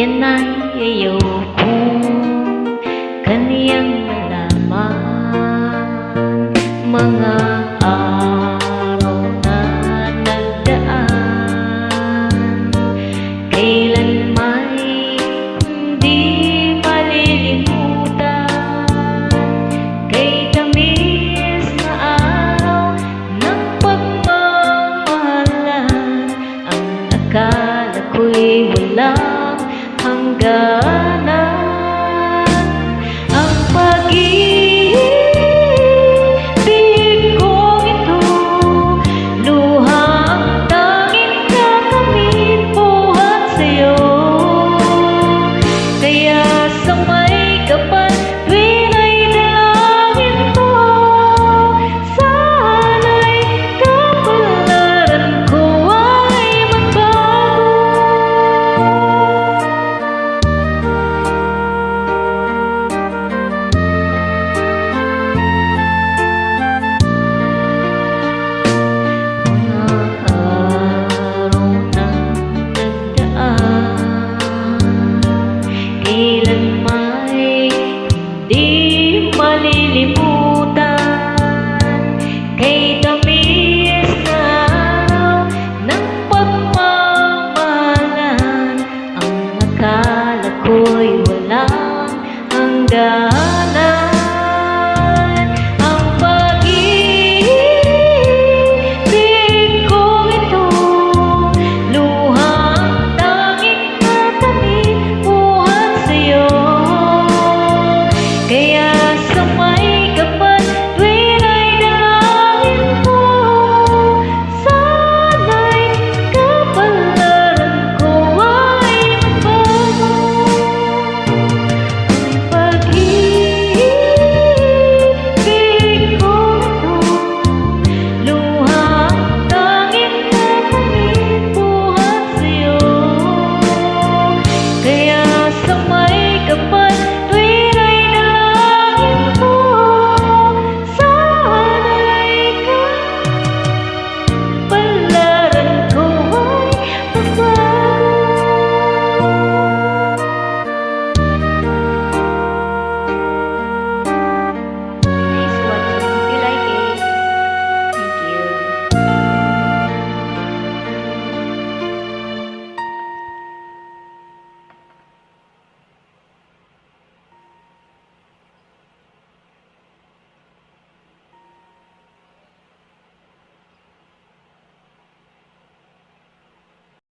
yan ay ayaw kong kaniyang nalaman. Mga araw na nagdaan, kailan may hindi malilimutan. Kay tamis na araw ng pagmamahalan, ang akala ko'y walang hangganan. Ang pag-ibig kong ito, luha ang tanging kakamit buhat sa'yo. Kaya sa may kapal tuwing ay dalangin ko, sana'y kapalaran ko ay magbago. Kailan may di malilimutan. Kay tamis na araw ng pagmamahalan, ang akala ko'y walang hanggan.